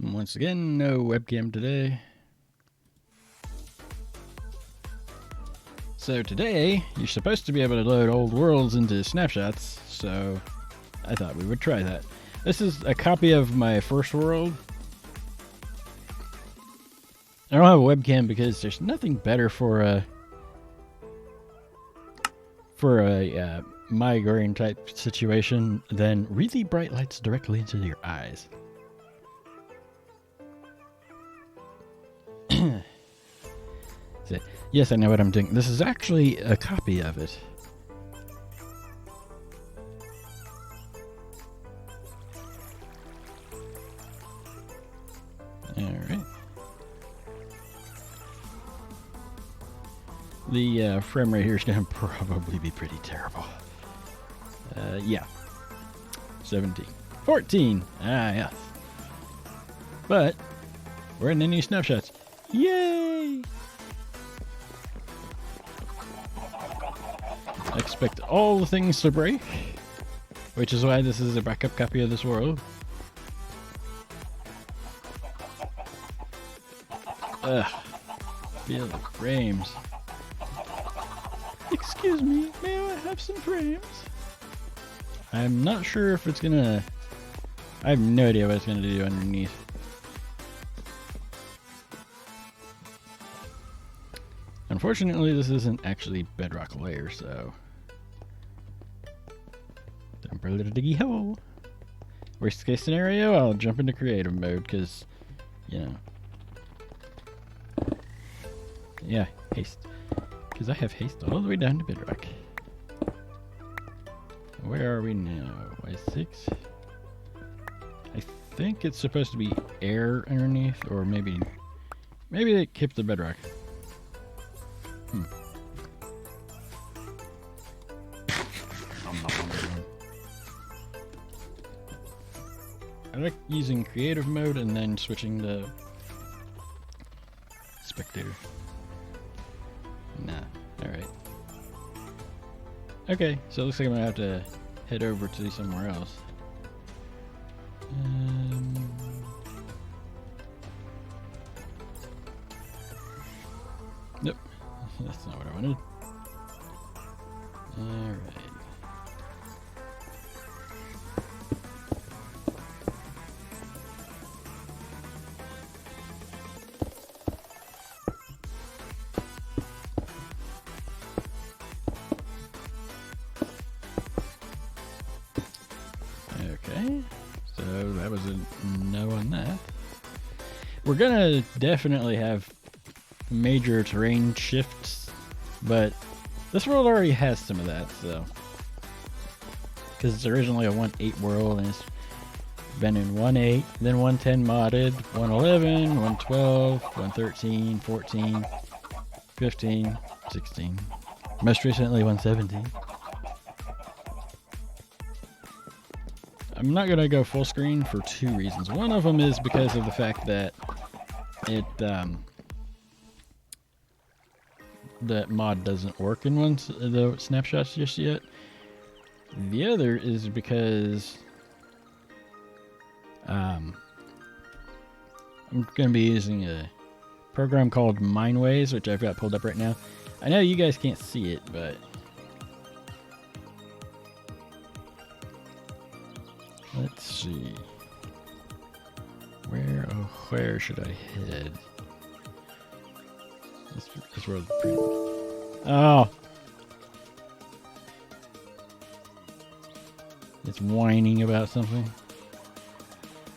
Once again, no webcam today. So today, you're supposed to be able to load old worlds into snapshots, so I thought we would try that. This is a copy of my first world. I don't have a webcam because there's nothing better for a migraine type situation than really bright lights directly into your eyes. So, yes, I know what I'm doing. This is actually a copy of it. Alright. The frame rate here is going to probably be pretty terrible. Yeah. 17. 14! Ah, yes. But, we're in the new snapshots. Yay! I expect all the things to break, which is why this is a backup copy of this world. Ugh. Feel the frames. Excuse me, may I have some frames? I'm not sure if it's gonna... I have no idea what it's gonna do underneath. Unfortunately, this isn't actually bedrock layer, so... Dump a little diggy hole. Worst case scenario, I'll jump into creative mode, because, you know... Yeah, haste. Because I have haste all the way down to bedrock. Where are we now? Y6? I think it's supposed to be air underneath, or maybe they kept the bedrock. I like using creative mode and then switching to spectator. Nah, alright. Okay, so it looks like I'm gonna have to head over to somewhere else. Nope, that's not what I wanted. Alright. Okay, so that was a no on that. We're gonna definitely have major terrain shifts, but this world already has some of that, so. Because it's originally a 1.8 world, and it's been in 1.8, then 1.10 modded, 1.11, 1.12, 1.13, 14, 15, 16. Most recently 1.17. I'm not going to go full screen for two reasons. One of them is because of the fact that that mod doesn't work in the snapshots just yet. The other is because I'm going to be using a program called Mineways, which I've got pulled up right now. I know you guys can't see it, but let's see. Where should I head? This road's pretty... Oh! It's whining about something.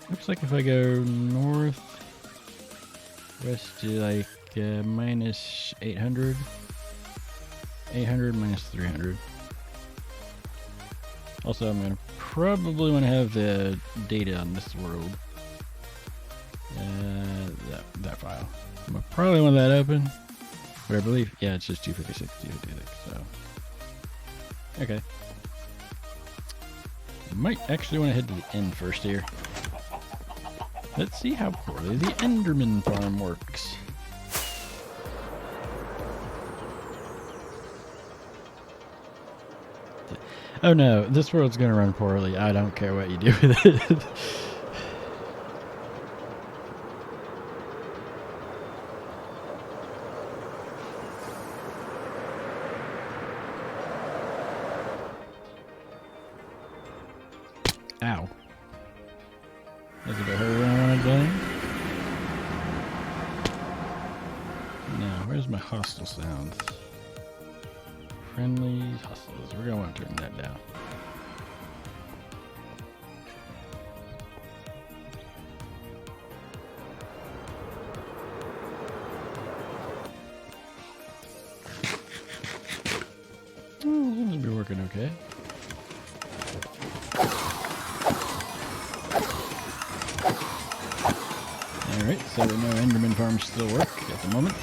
Looks like if I go north, west to like minus 800. 800 minus 300. Also, I'm going to probably want to have the data on this world. That file. I'm going to probably want that open. But I believe, yeah, it's just 256, 256, so. Okay. I might actually want to head to the end first here. Let's see how poorly the Enderman farm works. Oh no, this world's gonna run poorly. I don't care what you do with it. Ow. Does it hurt when I want to die? Now, where's my hostile sounds? Friendly hostiles. We're going to want to turn that down. Seems to be working okay. Alright, so we know Enderman farms still work at the moment.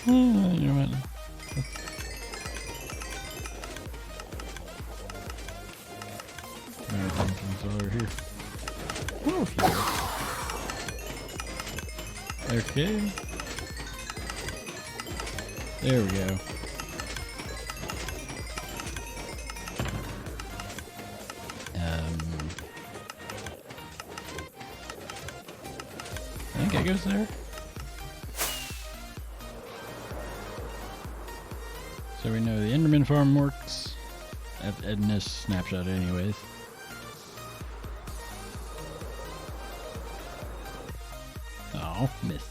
You know what? Everything's over here. Oh, okay. There we go. I think it goes there. So we know the Enderman farm works in this snapshot anyways. Oh, missed.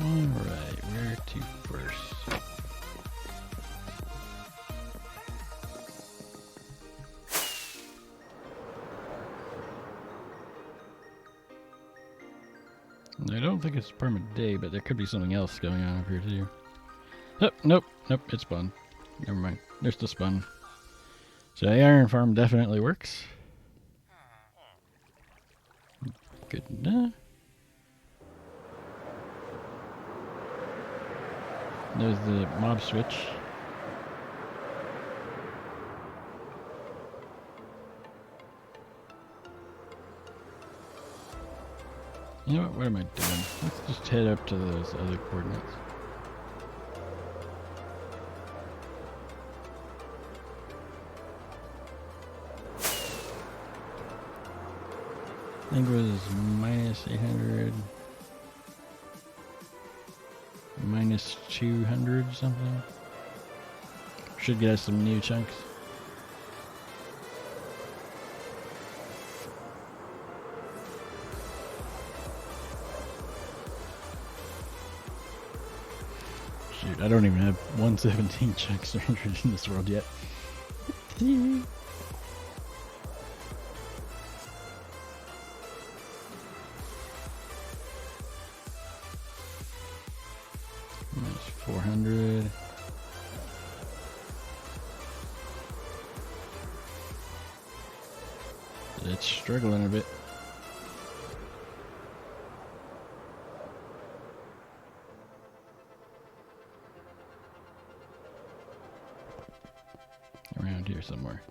Alright, where to first? I don't think it's permanent day, but there could be something else going on up here too. Oh, nope, it spun. Never mind. There's the spun. So the iron farm definitely works. Good enough. There's the mob switch. You know what am I doing? Let's just head up to those other coordinates. I think it was minus 800, minus 200 something. Should get us some new chunks. Shoot, I don't even have 117 chunks surrendered in this world yet. Minus 400. It's struggling a bit. Around here somewhere.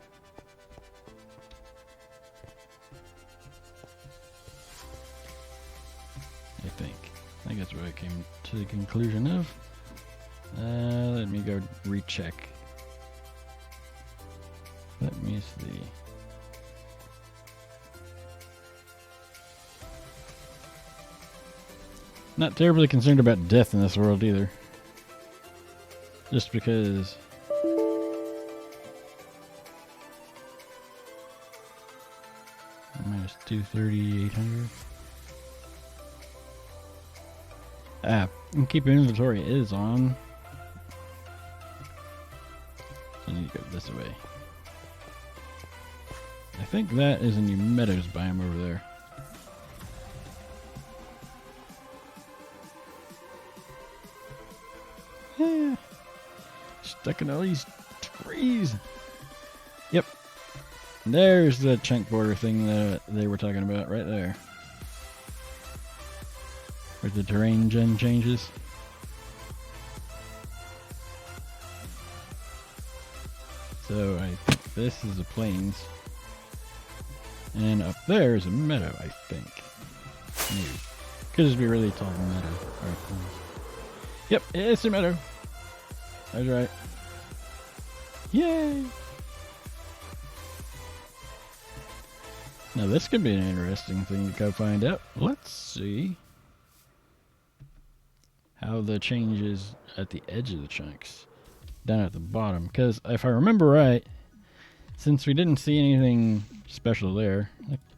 I think that's what I came to the conclusion of. Let me go recheck. Let me see. Not terribly concerned about death in this world either. Just because minus 230, 800. And keep inventory is on. So I need to go this way. I think that is a new meadows biome over there. Yeah. Stuck in all these trees. Yep. There's the chunk border thing that they were talking about right there. Where the terrain gen changes. So I think this is the plains. And up there is a meadow, I think. Maybe. Could just be a really tall meadow. Yep, it's a meadow. I was right. Yay! Now this could be an interesting thing to go find out. Let's see how the change is at the edge of the chunks, down at the bottom. Because if I remember right, since we didn't see anything special there,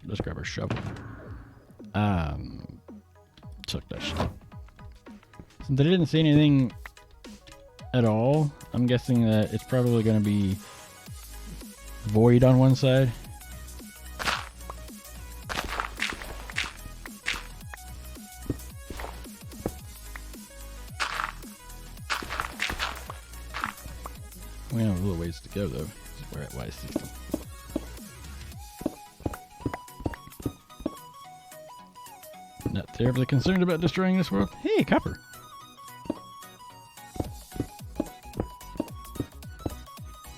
let's grab our shovel. Took that shit. Since I didn't see anything at all, I'm guessing that it's probably going to be void on one side. We have a little ways to go though. We're at Y60. Not terribly concerned about destroying this world. Hey, copper!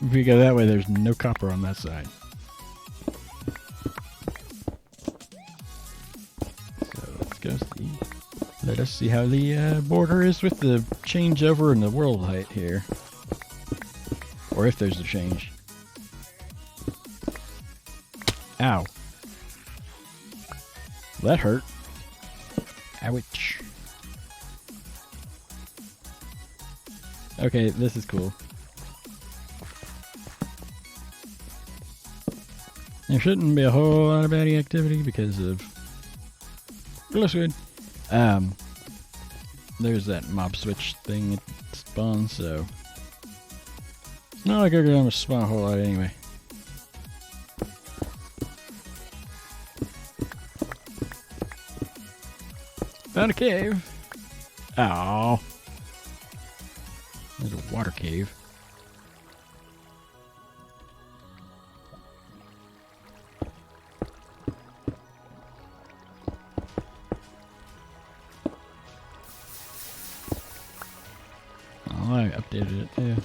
If we go that way, there's no copper on that side. So let's go see. Let us see how the border is with the changeover in the world height here. Or if there's a change. Ow. That hurt. Ouch. Okay, this is cool. There shouldn't be a whole lot of baddie activity because of... It looks good. There's that mob switch thing that spawns, so... It's not like they're going to spawn a whole lot anyway. Found a cave. Ow. There's a water cave. Oh, I updated it too.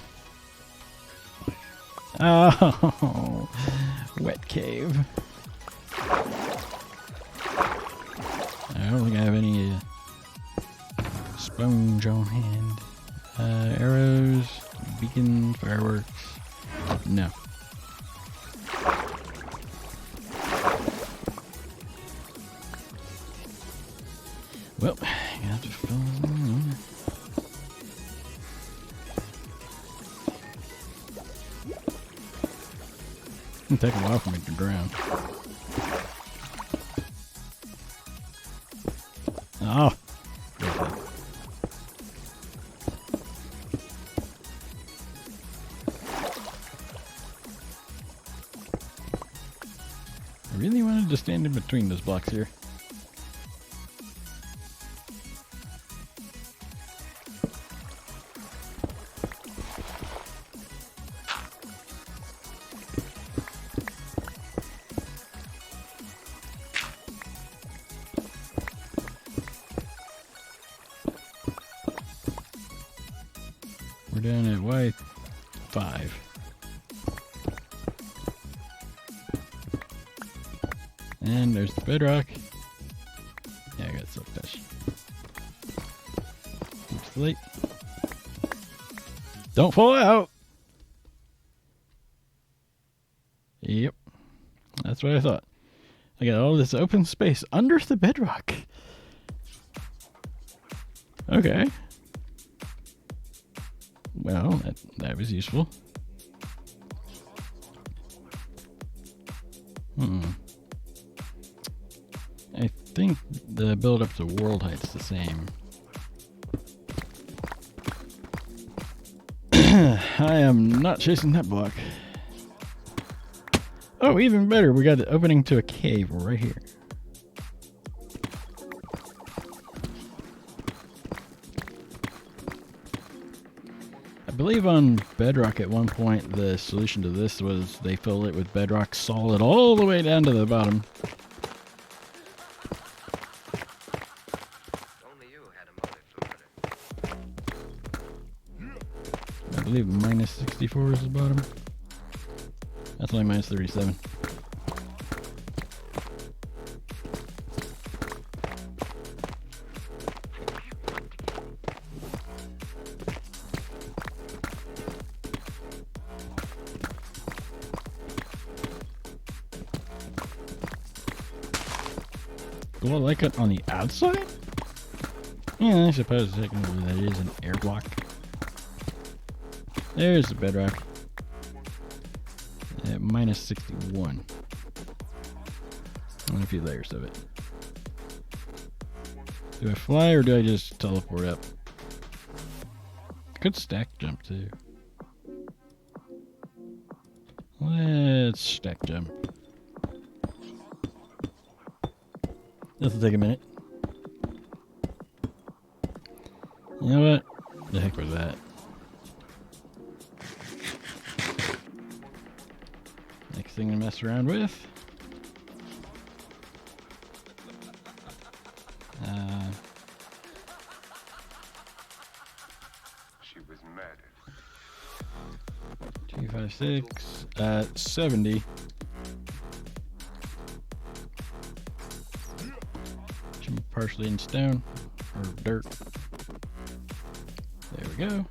Oh, wet cave. I don't think I have any sponge on hand. Arrows, beacon, fireworks. No. Well, you have to fill them in. It'll take a while for me to drown. Oh. I really wanted to stand in between those blocks here. We're down at Y5. And there's the bedrock. Yeah, I got silkfish. Oops, late. Don't fall out! Yep. That's what I thought. I got all this open space under the bedrock. Okay. Well, that was useful. I think the build up to world height's the same. I am not chasing that block. Oh, even better, we got the opening to a cave right here. I believe on bedrock at one point the solution to this was they filled it with bedrock solid all the way down to the bottom. I believe minus 64 is the bottom. That's only minus 37. Do I like it on the outside? Yeah, I suppose technically that is an air block. There's the bedrock. At minus 61. Only a few layers of it. Do I fly or do I just teleport up? Could stack jump too. Let's stack jump. This will take a minute. You know what? The heck was that? Next thing to mess around with. She was murdered. 256, 70. Should be partially in stone or dirt. There we go.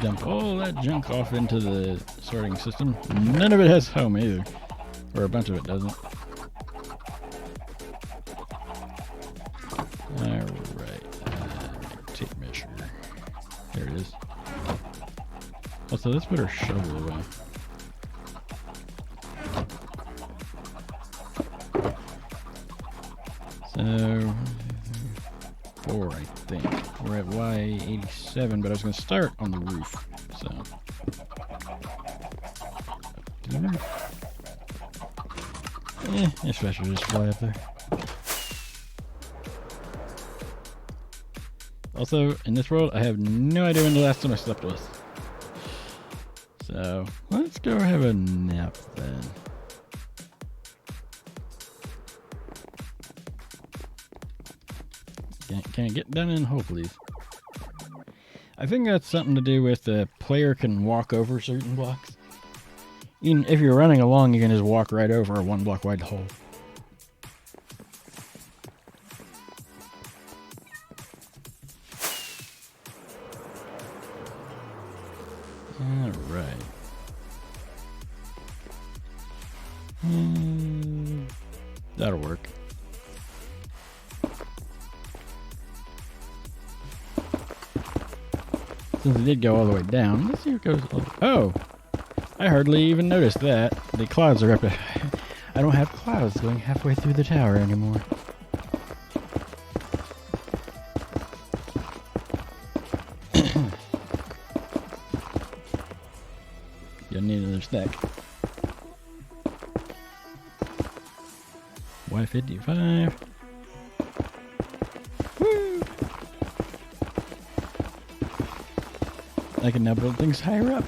Dump all that junk off into the sorting system. None of it has home either, or a bunch of it doesn't. Alright, tape measure. There it is. Also, let's put our shovel away. So, 4, I think. We're at Y87, but I was going to start on the roof. So, especially just fly up there. Also, in this world, I have no idea when the last time I slept was. So, let's go have a nap then. Can I get down in hole, please? I think that's something to do with the player can walk over certain blocks. Even if you're running along, you can just walk right over a 1 block wide hole. Alright. That'll work. Since it did go all the way down, let's see what goes. Oh! I hardly even noticed that. The clouds are up. I don't have clouds going halfway through the tower anymore. You'll need another stack. Y55. Woo! I can now build things higher up.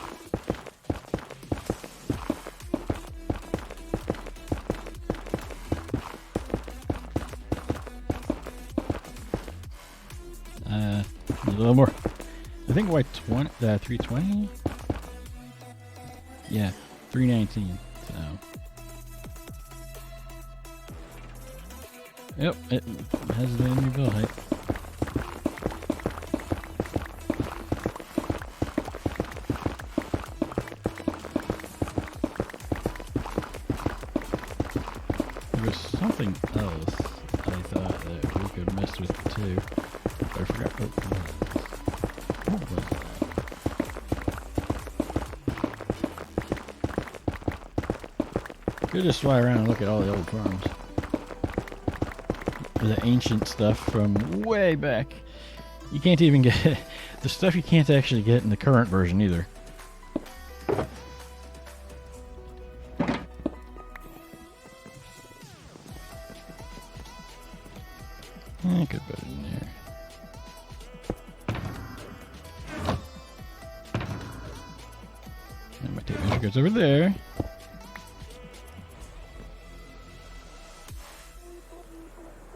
A little more. I think Y20, 320? Yeah, 319, so. Yep, it has the new build height. There was something else I thought that we could mess with too. But I forgot what it was. What was that? Could just fly around and look at all the old farms. The ancient stuff from way back. You can't even get the stuff you can't actually get in the current version either. I could put it in there. And my tape measure goes over there.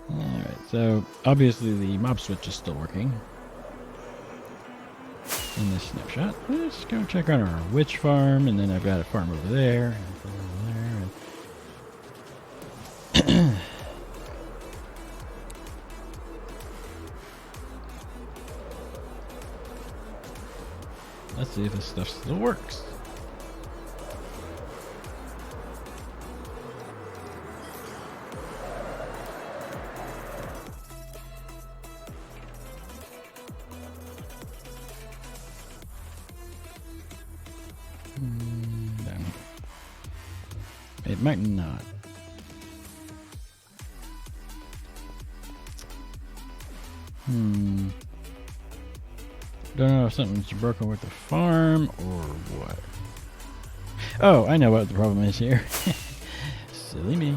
Alright, so obviously the mob switch is still working. In this snapshot. Let's go check on our witch farm, and then I've got a farm over there, and a farm over there, and let's see if this stuff still works. It might not. Don't know if something's broken with the farm or what. Oh, I know what the problem is here. Silly me.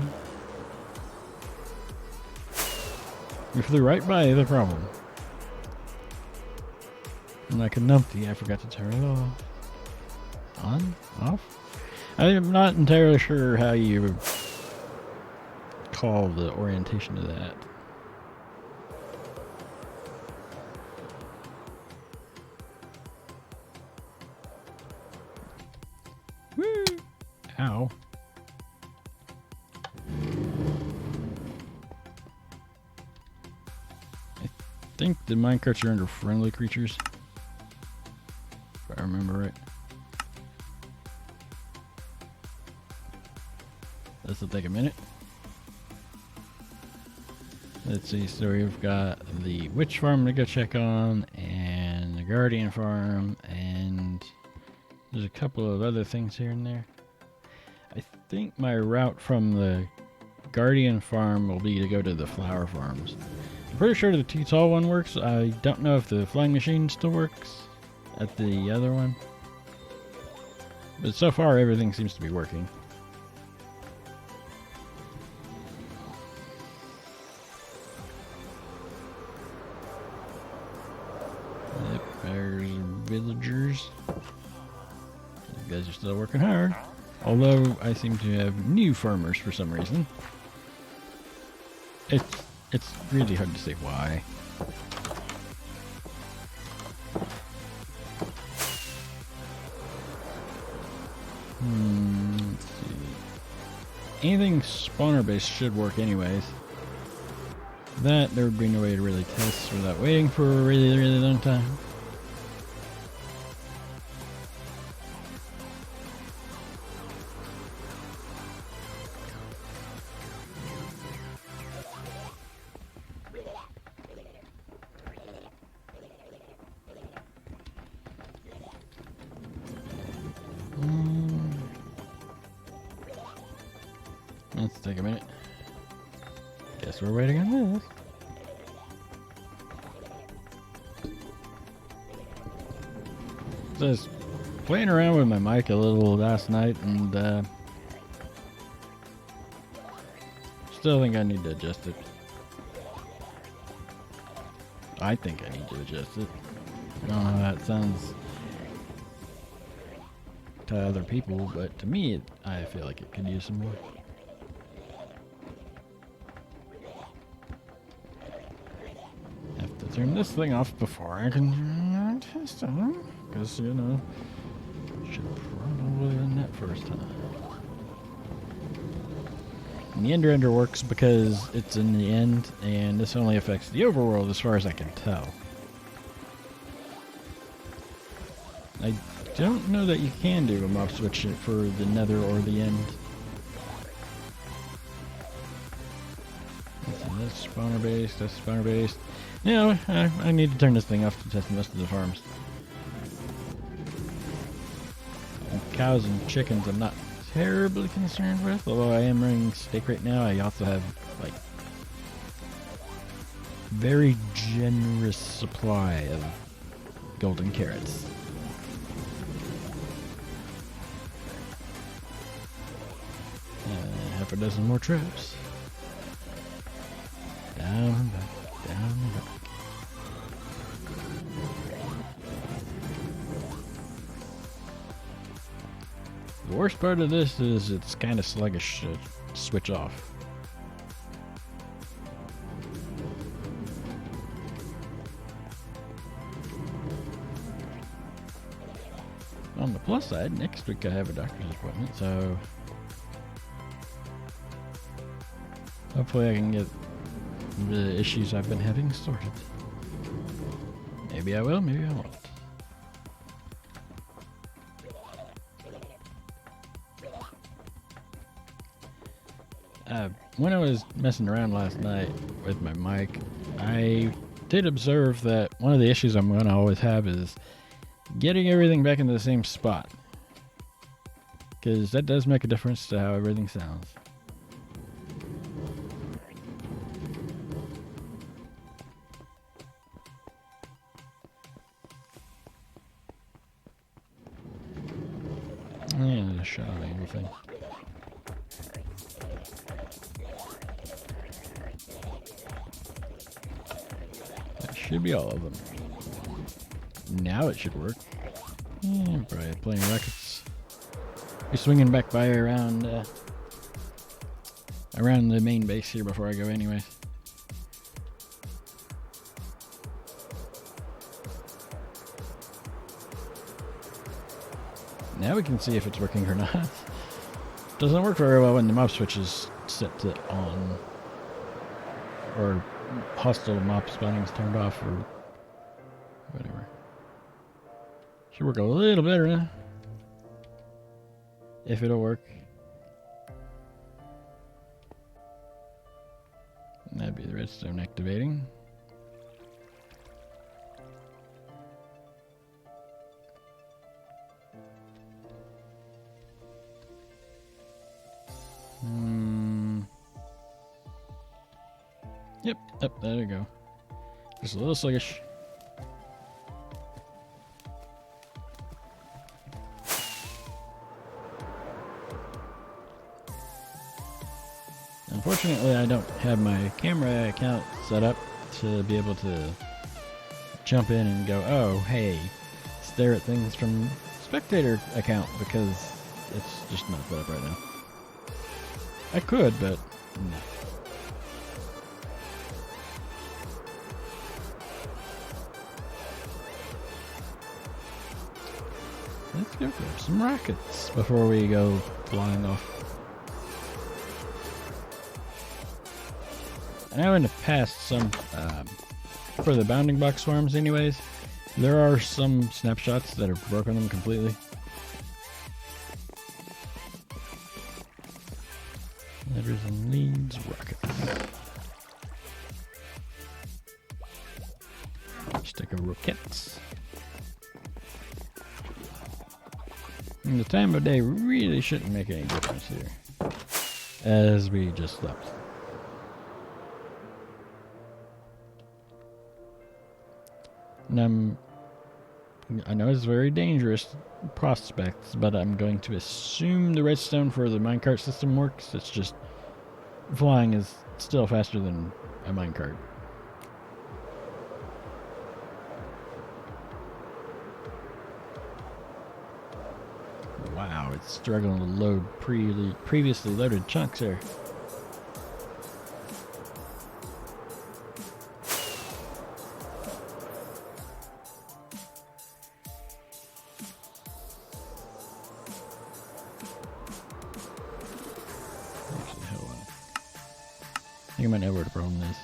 We flew right by the problem. And like a numpty, I forgot to turn it off. On? Off? I'm not entirely sure how you call the orientation of that. Woo! Ow. I think the minecarts are under friendly creatures. If I remember right. This will take a minute. Let's see, so we've got the witch farm to go check on, and the guardian farm, and there's a couple of other things here and there. I think my route from the guardian farm will be to go to the flower farms. I'm pretty sure the T-Tall one works. I don't know if the flying machine still works at the other one. But so far everything seems to be working. Yep, there's villagers. You guys are still working hard. Although I seem to have new farmers for some reason. It's really hard to say why. Let's see. Anything spawner based should work anyways. That there would be no way to really test without waiting for a really, really long time. Let's take a minute. Guess we're waiting on this. Just playing around with my mic a little last night, and still think I need to adjust it. I think I need to adjust it. I don't know how that sounds to other people, but to me, I feel like it could use some more. Have to turn this thing off before I can test it, because, you know, should probably done that first, huh? And the Ender works because it's in the end, and this only affects the overworld as far as I can tell. I don't know that you can do a mob switch for the Nether or the end. That's spawner based, that's spawner based. You know, I need to turn this thing off to test most of the farms. And cows and chickens I'm not terribly concerned with, although I am running steak right now. I also have, like, very generous supply of golden carrots. Half a dozen more traps. Down and back, down and back. The worst part of this is it's kind of sluggish to switch off. On the plus side, next week I have a doctor's appointment, so hopefully I can get the issues I've been having sorted. Maybe I will, maybe I won't. When I was messing around last night with my mic, I did observe that one of the issues I'm going to always have is getting everything back into the same spot. because that does make a difference to how everything sounds. And a shot angle thing. That should be all of them. Now it should work. Yeah, probably playing rockets. Be swinging back by around the main base here before I go anyways. Now we can see if it's working or not. Doesn't work very well when the mop switch is set to on. Or hostile mop spawning is turned off or whatever. Should work a little better now. If it'll work. That'd be the redstone activating. Yep, there we go. Just a little sluggish. Unfortunately, I don't have my camera account set up to be able to jump in and go, oh, hey, stare at things from spectator account, because it's just not set up right now. I could, but no. Let's go grab some rockets before we go flying off. I know in the past, for the bounding box farms anyways, there are some snapshots that have broken them completely. Letters and leads, rockets. Stick of rockets. And the time of day really shouldn't make any difference here, as we just slept. And I know it's very dangerous prospects, but I'm going to assume the redstone for the minecart system works. It's just flying is still faster than a minecart. Wow, it's struggling to load previously loaded chunks here. Actually, hold on. I think I might know where the problem is.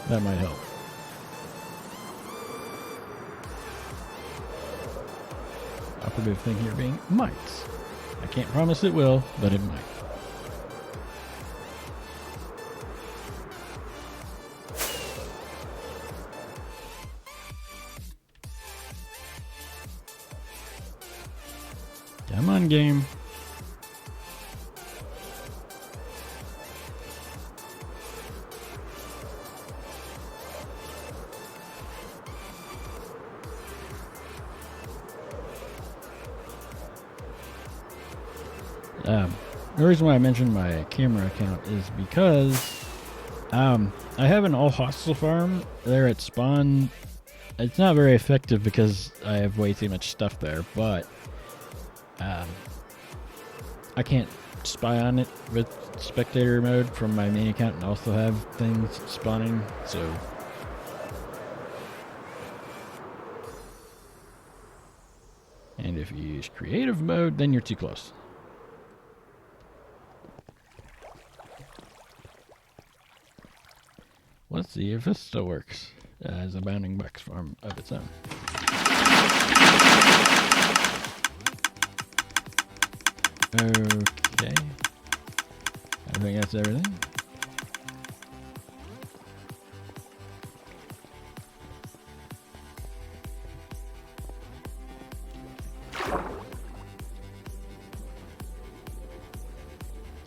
That might help. Operative thing here being might. I can't promise it will, but it might. Come on, game. The reason why I mentioned my camera account is because I have an all hostile farm there at spawn. It's not very effective because I have way too much stuff there, but I can't spy on it with spectator mode from my main account and also have things spawning, so and if you use creative mode, then you're too close. Let's see if this still works as a bounding box farm of its own. Okay. I think that's everything.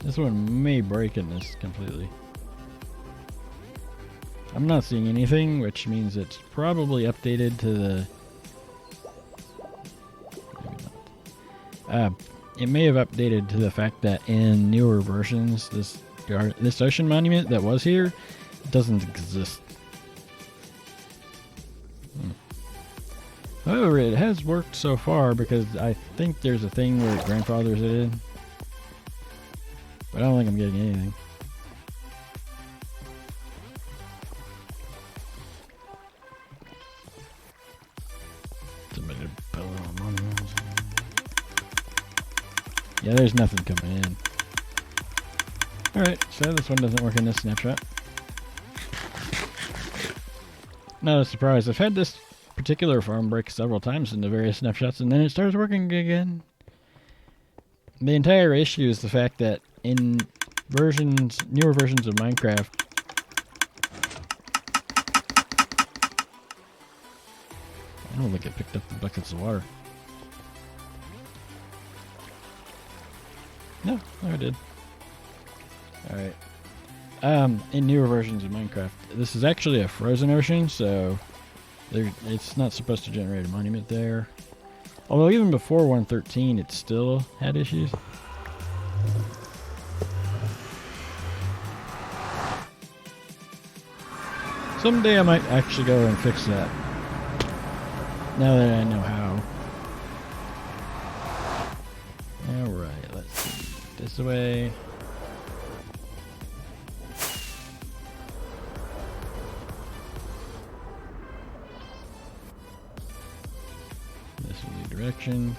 This one may break in this completely. I'm not seeing anything, which means it's probably updated to the... Maybe not. It may have updated to the fact that in newer versions, this ocean monument that was here doesn't exist. However, it has worked so far because I think there's a thing where it grandfathers it in. But I don't think I'm getting anything. Yeah, there's nothing coming in. Alright, so this one doesn't work in this snapshot. Not a surprise. I've had this particular farm break several times in the various snapshots, and then it starts working again. The entire issue is the fact that in newer versions of Minecraft, I don't think it picked up the buckets of water. No, I did. Alright. In newer versions of Minecraft, this is actually a frozen ocean, so it's not supposed to generate a monument there. Although even before 1.13, it still had issues. Someday I might actually go and fix that. Now that I know how. Alright, let's see. This way. This is the direction.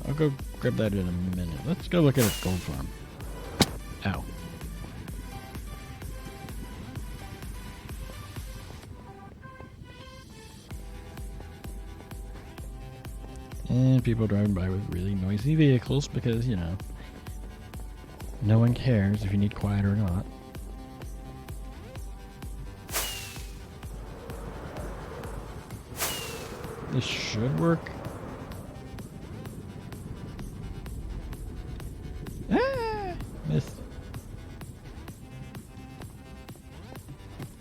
I'll go grab that in a minute. Let's go look at a gold farm. Ow. And people driving by with really noisy vehicles because, you know, no one cares if you need quiet or not. This should work. Ah! Missed.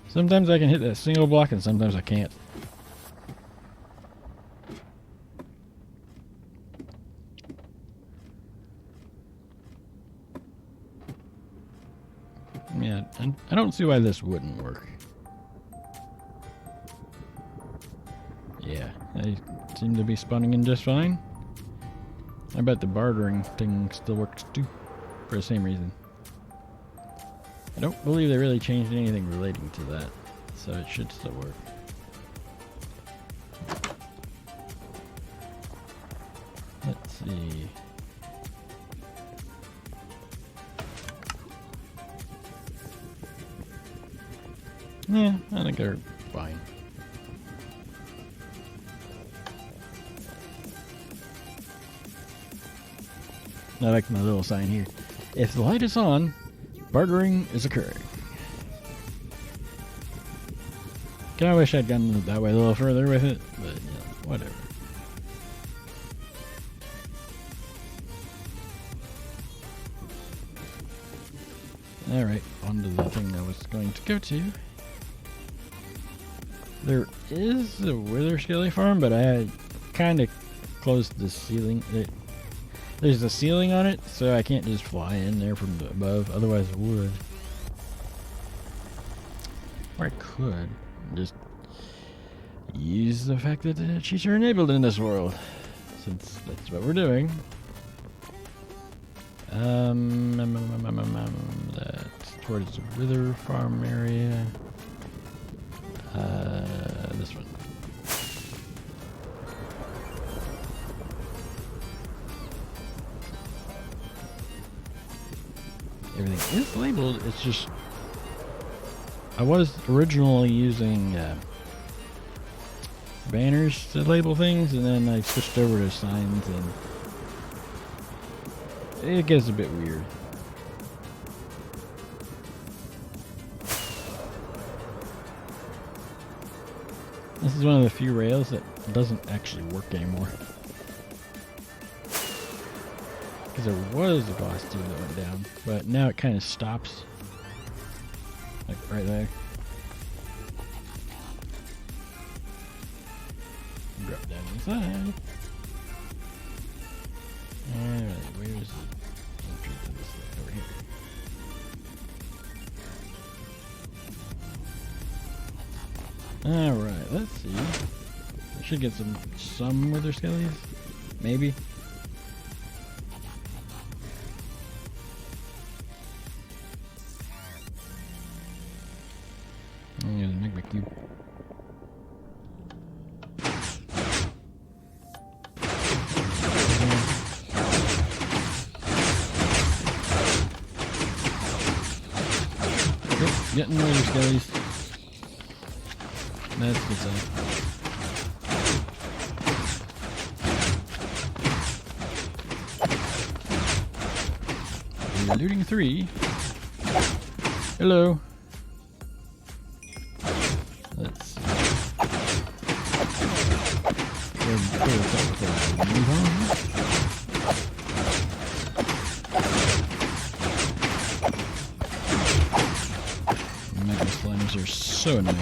Sometimes I can hit that single block and sometimes I can't. Yeah, I don't see why this wouldn't work. Yeah, they seem to be spawning in just fine. I bet the bartering thing still works too, for the same reason. I don't believe they really changed anything relating to that, so it should still work. Let's see. Yeah, I think they're fine. I like my little sign here. If the light is on, bartering is occurring. Kinda wish I'd gone that way a little further with it, but yeah, whatever. Alright, on to the thing I was going to go to. There is a wither skelly farm, but I had kind of closed the ceiling. There's a ceiling on it, so I can't just fly in there from the above. Otherwise, I would. Or I could just use the fact that the cheats are enabled in this world, since that's what we're doing. That's towards the wither farm area. This one. Everything is labeled, it's just... I was originally using banners to label things, and then I switched over to signs, and it gets a bit weird. This is one of the few rails that doesn't actually work anymore. Because there was a boss team that went down, but now it kind of stops. Like right there. Drop down inside. Alright, where's the entry to this thing? Over here. Alright, let's see. I should get some wither skellies. Maybe. I'm gonna make my cube. Getting wither skellies. That's good stuff. We're looting 3. Hello. Let's see. Move on. Mega slimes are so annoying.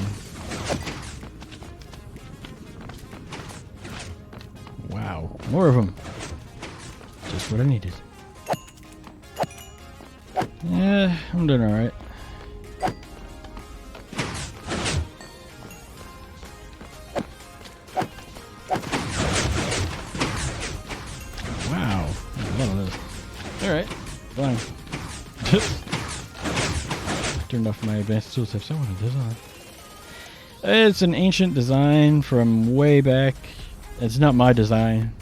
Wow, more of them. Just what I needed. Yeah, I'm doing alright. Wow, a lot of those. Alright, fine. Turned off my advanced tool tips. I want to design. It's an ancient design from way back. It's not my design.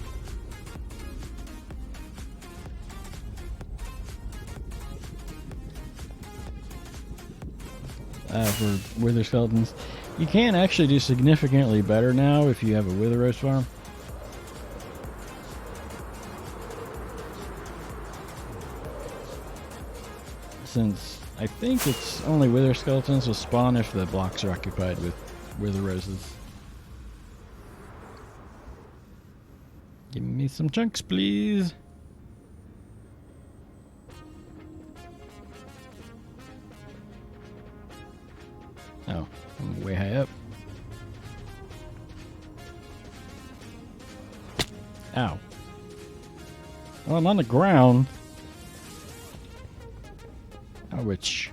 For wither skeletons. You can actually do significantly better now if you have a wither roast farm. Since I think it's only wither skeletons will spawn if the blocks are occupied with wither roses. Give me some chunks, please. Oh, I'm way high up. Ow. Well, I'm on the ground. Which...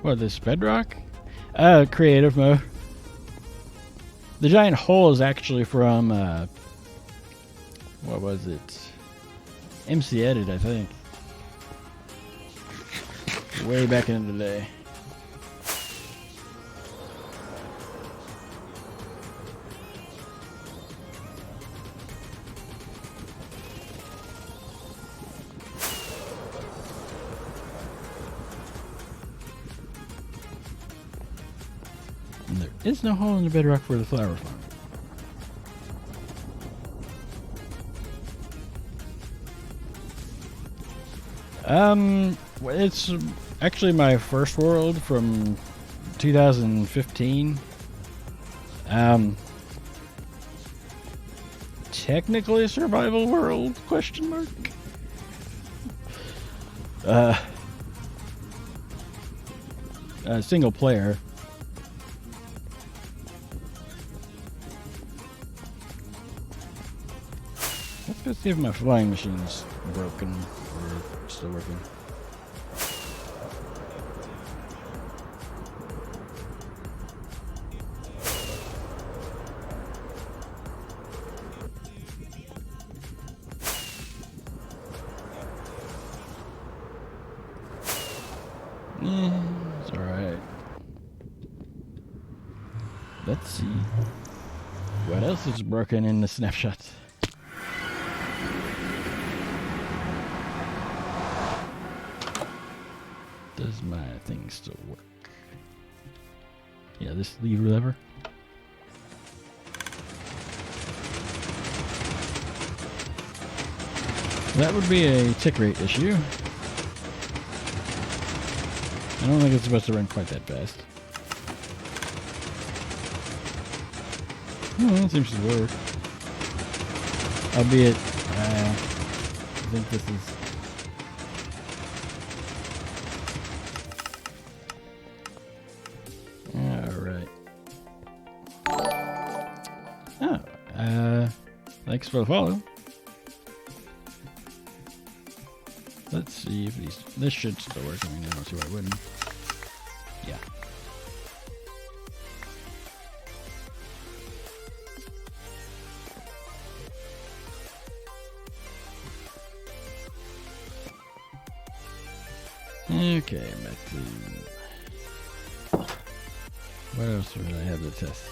What, this bedrock? Creative mode. The giant hole is actually from, what was it? MC Edit, I think. Way back in the day. And there is no hole in the bedrock for the flower farm. It's actually my first world from 2015. Technically a survival world, question mark. Single player. Let's go see if my flying machine's broken or still working. It's alright. Let's see. What else is broken in the snapshot? Does my thing still work? Yeah, this lever. That would be a tick rate issue. I don't think it's supposed to run quite that fast. It seems to work. Albeit, I think this is... Alright. Oh, thanks for the follow. Let's see if these... This should still work. I mean, I don't see why it wouldn't. Yeah. Okay, back to... What else would I have to test?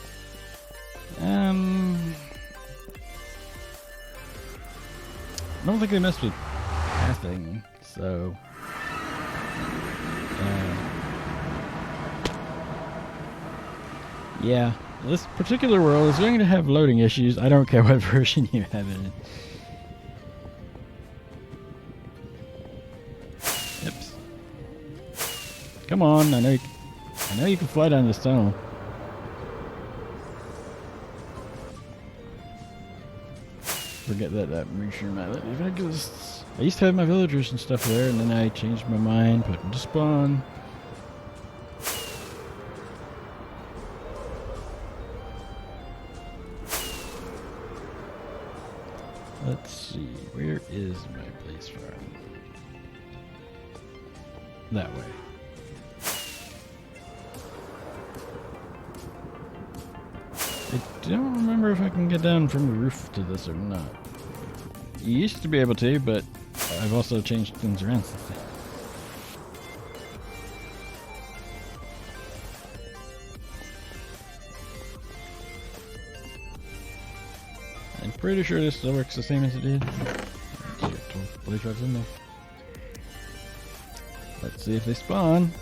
I don't think they messed with pathing, so... yeah, this particular world is going to have loading issues. I don't care what version you have in it. Oops. Come on, I know you can fly down this tunnel. Forget that mushroom island even exists. I used to have my villagers and stuff there, and then I changed my mind, put them to spawn. Let's see, where is my place farm? That way. I don't remember if I can get down from the roof to this or not. You used to be able to, but I've also changed things around since then. I'm pretty sure this still works the same as it did. Blaze rods in there. Let's see if they spawn.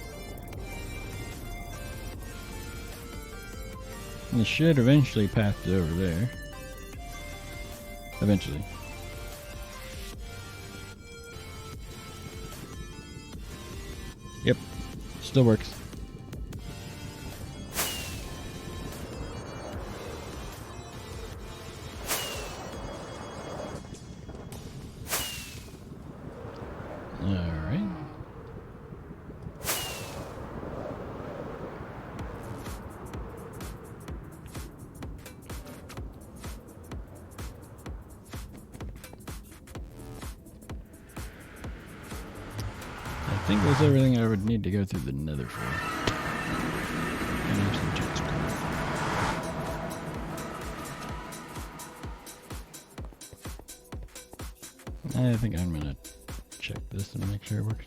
They should eventually path it over there. Eventually. Yep, still works. Alright. I think that's everything I would need to go through the nether for. And there's some checks. I think I'm gonna check this and make sure it works.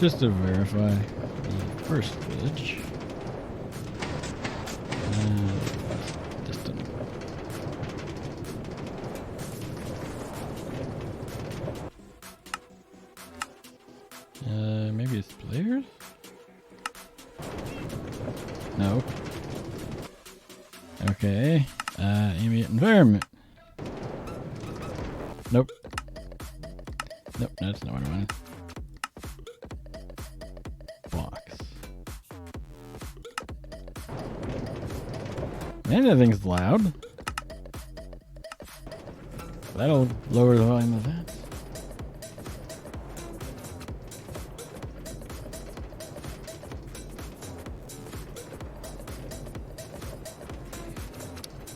Just to verify the first village. Distant. Maybe it's players? No. Okay. Ambient environment. Nope. Nope, that's not what I wanted. Box. Man, that thing's loud. That'll lower the volume of that.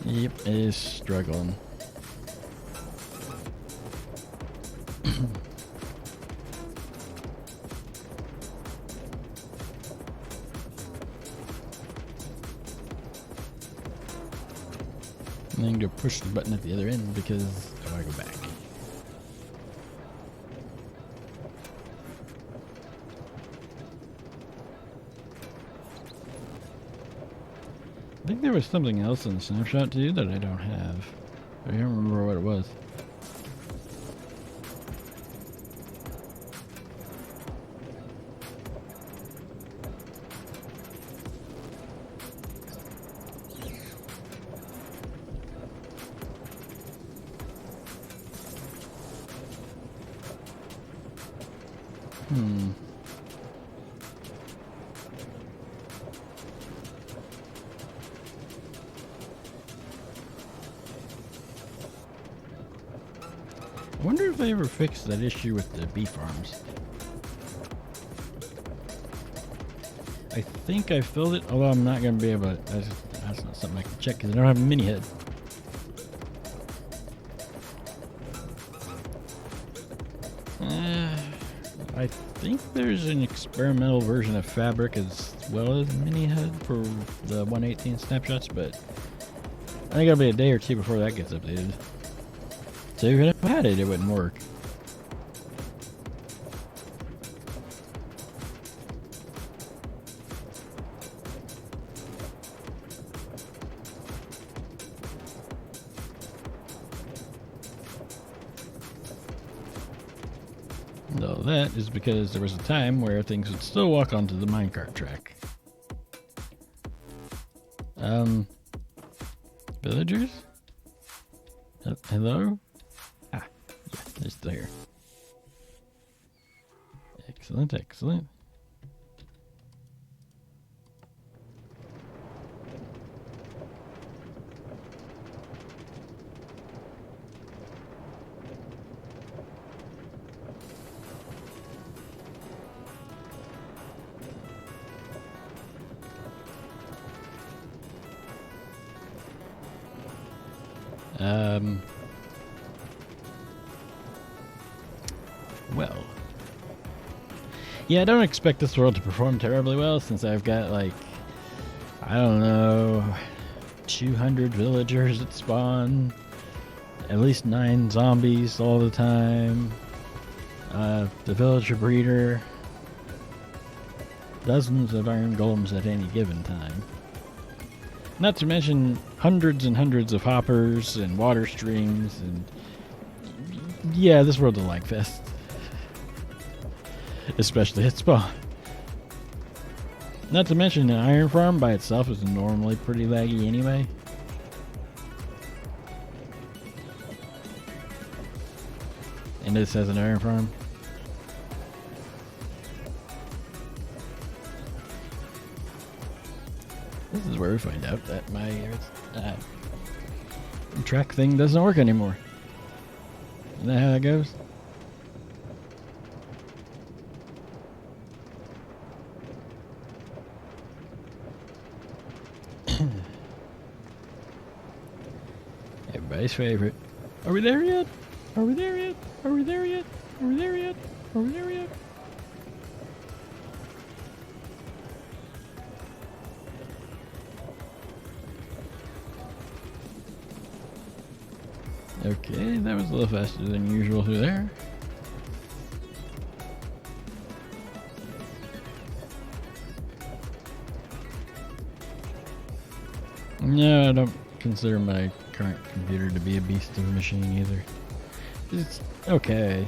Yep, it is struggling. And then I'm going to push the button at the other end because I want to go back. I think there was something else in the snapshot too that I don't have. I can't remember what it was. I ever fixed that issue with the bee farms. I think I filled it, although I'm not going to be able to. That's not something I can check because I don't have a mini head. I think there's an experimental version of Fabric as well as mini head for the 118 snapshots, but I think it'll be a day or two before that gets updated. So even if I had it, it wouldn't work. Though that is because there was a time where things would still walk onto the minecart track. Villagers? Hello? Ah, yeah, they're still here. Excellent, excellent. Well. Yeah, I don't expect this world to perform terribly well since I've got, like, I don't know, 200 villagers that spawn, at least 9 zombies all the time, the villager breeder, dozens of iron golems at any given time. Not to mention hundreds and hundreds of hoppers and water streams, and yeah, this world's a lag fest. Especially at spawn. Not to mention an iron farm by itself is normally pretty laggy anyway. And this has an iron farm. This is where we find out that my track thing doesn't work anymore. Isn't that how that goes? Everybody's favorite. Are we there yet? Are we there yet? Are we there yet? Are we there yet? Are we there yet? Okay, that was a little faster than usual through there. No, I don't consider my current computer to be a beast of a machine either. It's okay.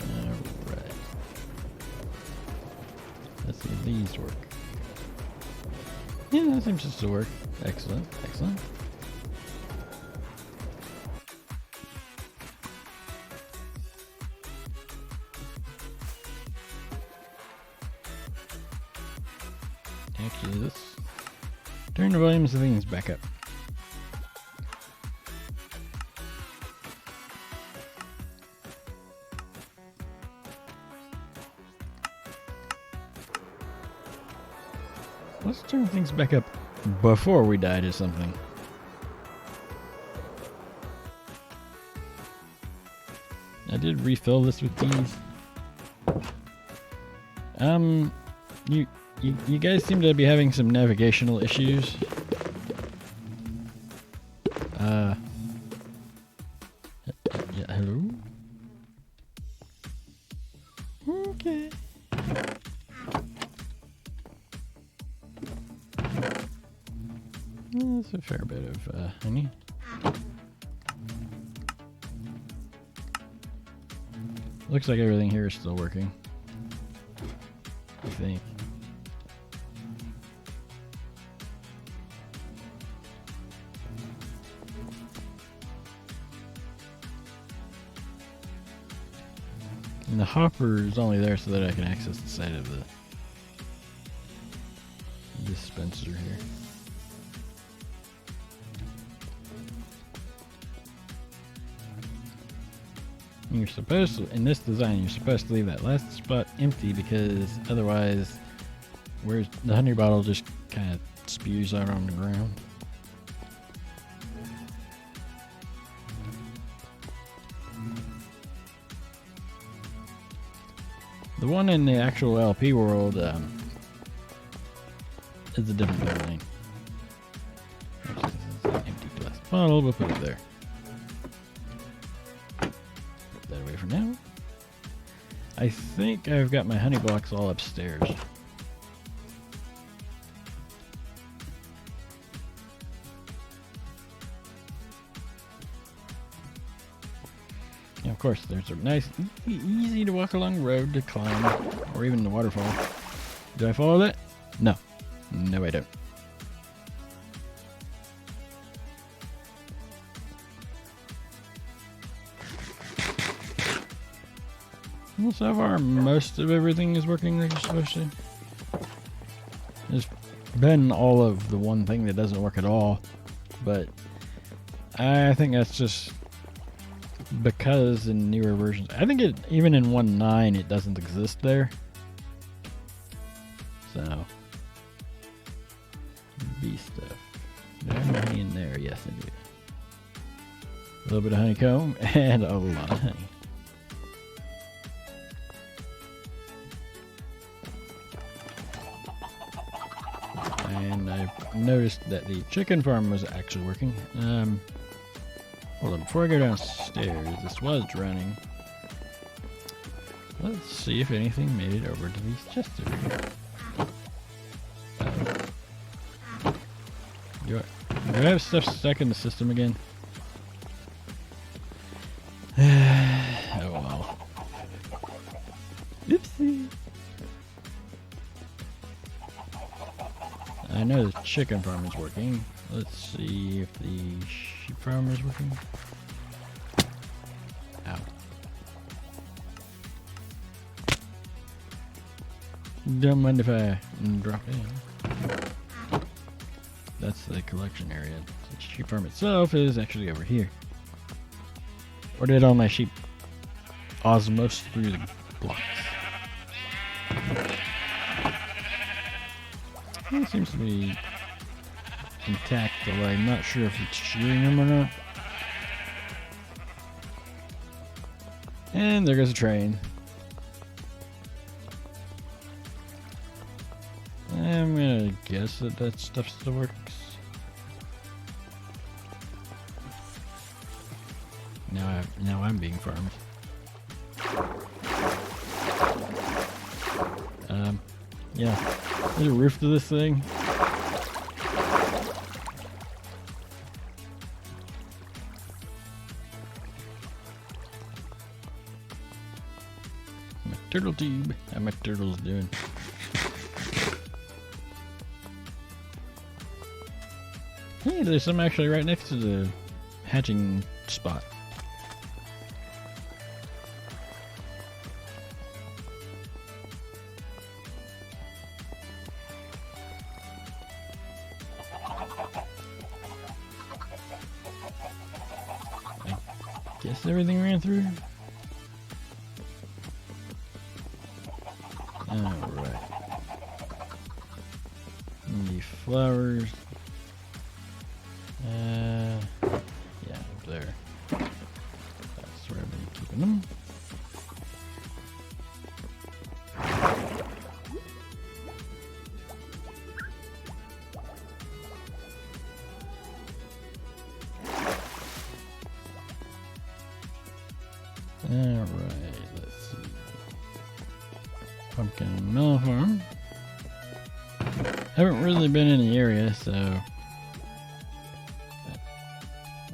Alright. Let's see if these work. Yeah, that seems to work. Excellent, excellent. Actually, let's turn the volumes of things back up. Let's turn things back up before we die to something. I did refill this with these. You guys seem to be having some navigational issues. Yeah, hello? Okay. That's a fair bit of honey. Looks like everything here is still working. I think. And the hopper is only there so that I can access the side of the dispenser here. You're supposed to, in this design, you're supposed to leave that last spot empty because otherwise, where's the honey bottle just kind of spews out on the ground. The one in the actual LP world is a different design. This is an empty glass bottle, we'll put it there. Put that away for now. I think I've got my honey blocks all upstairs. Of course, there's a nice, easy to walk along road to climb, or even the waterfall. Do I follow that? No. No, I don't. Well, so far, most of everything is working like it's supposed to. There's been all of the one thing that doesn't work at all, but I think that's just because in newer versions, I think it even in 1.9 it doesn't exist there. So B stuff. Do I have honey in there? Yes, I do. A little bit of honeycomb and a lot of honey. And I've noticed that the chicken farm was actually working. Hold on, before I go downstairs, this was running. Let's see if anything made it over to these chests over here. Do I have stuff stuck in the system again? Oh well. Oopsie. I know the chicken farm is working. Let's see if the sheep farm is working. Ow. Don't mind if I drop in. That's the collection area. The sheep farm itself is actually over here. Or did all my sheep osmose through the blocks? It seems to be intact, although I'm not sure if it's shearing them or not. And there goes a train. I'm gonna guess that that stuff still works. Now I'm being farmed. Yeah. There's a roof to this thing. My turtle tube. How my turtle's doing? Hey, there's some actually right next to the hatching spot. Guess everything ran through. Alright. The flowers. Yeah, up there. That's where I've been keeping them. Alright, let's see. Pumpkin and melon farm. Haven't really been in the area, so.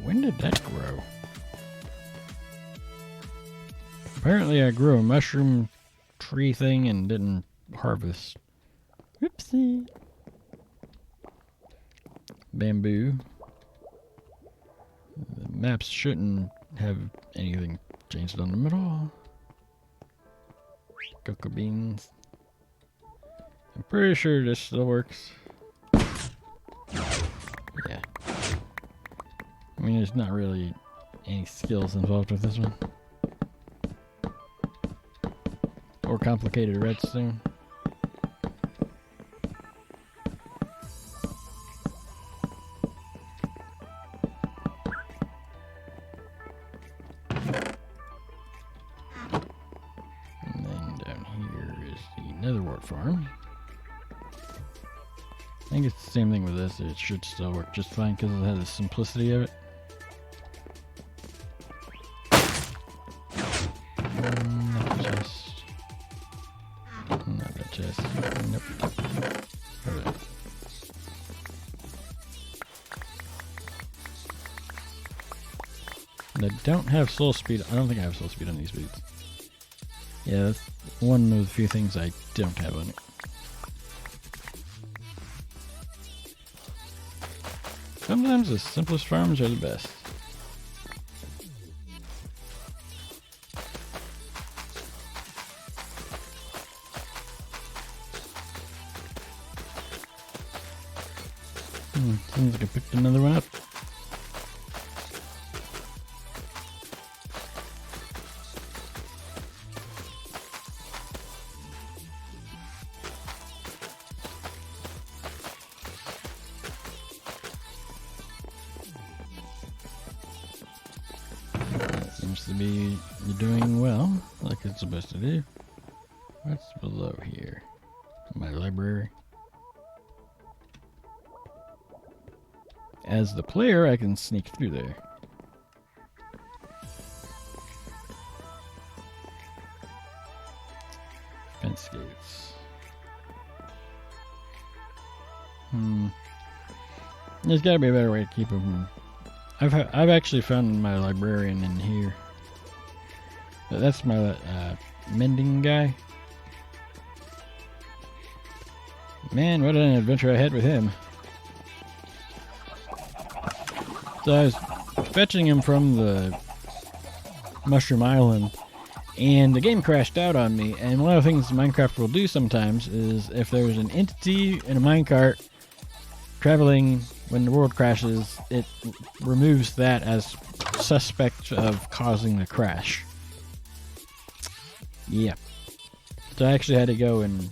When did that grow? Apparently I grew a mushroom tree thing and didn't harvest. Whoopsie. Bamboo. The maps shouldn't have anything changed on them at all. Cocoa beans. I'm pretty sure this still works. I mean, there's not really any skills involved with this one. Or complicated redstone. And then down here is the netherwart farm. I think it's the same thing with this. It should still work just fine because it has the simplicity of it. Not the chest. Not that chest. Nope. Alright. And I don't have soul speed. I don't think I have soul speed on these boots. Yeah, that's one of the few things I don't have on it. Sometimes the simplest farms are the best. Seems like I picked another one up. Seems to be doing well, like it's supposed to do. What's below here? My library. As the player, I can sneak through there. Fence gates. There's got to be a better way to keep them. I've actually found my librarian in here. That's my mending guy. Man, what an adventure I had with him. So I was fetching him from the Mushroom Island, and the game crashed out on me. And one of the things Minecraft will do sometimes is if there's an entity in a minecart traveling when the world crashes, it removes that as suspect of causing the crash. Yeah. So I actually had to go and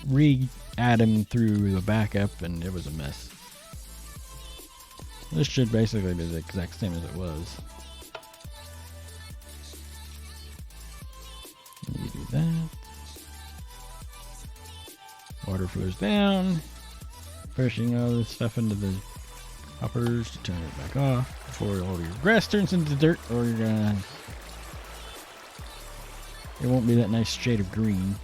re-add him through the backup, and it was a mess. This should basically be the exact same as it was. You do that. Water flows down, pushing all this stuff into the hoppers to turn it back off before all your grass turns into dirt, or you're gonna... It won't be that nice shade of green.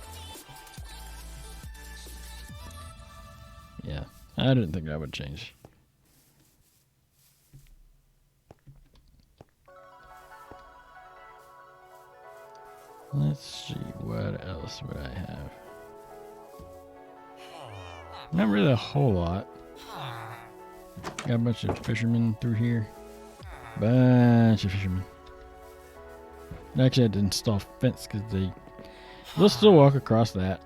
Yeah, I didn't think that would change. Let's see, what else would I have? Not really a whole lot. Got a bunch of fishermen through here. Bunch of fishermen. Actually, I had to install fence because they'll still walk across that.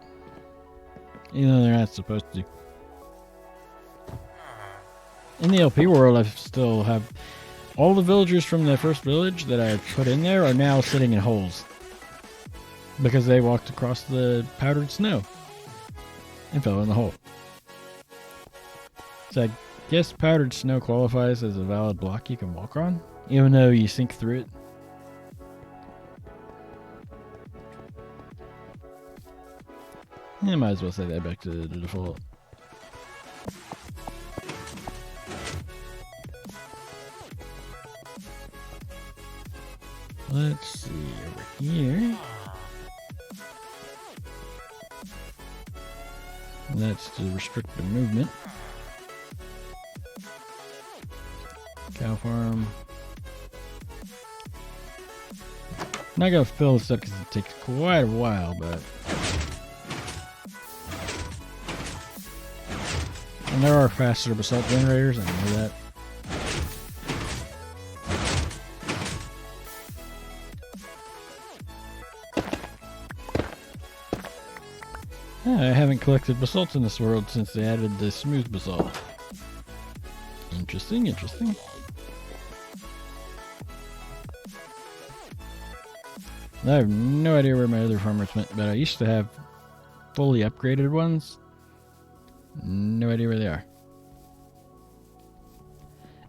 Even though they're not supposed to. In the LP world, I still have all the villagers from the first village that I put in there are now sitting in holes. Because they walked across the powdered snow and fell in the hole. So I guess powdered snow qualifies as a valid block you can walk on, even though you sink through it. I might as well set that back to the default. Let's see over here. That's to restrict the movement. Cow farm. I'm not gonna fill this up because it takes quite a while, but... And there are faster basalt generators, I know that. I haven't collected basalt in this world since they added the smooth basalt. Interesting, interesting. I have no idea where my other farmers went, but I used to have fully upgraded ones. No idea where they are.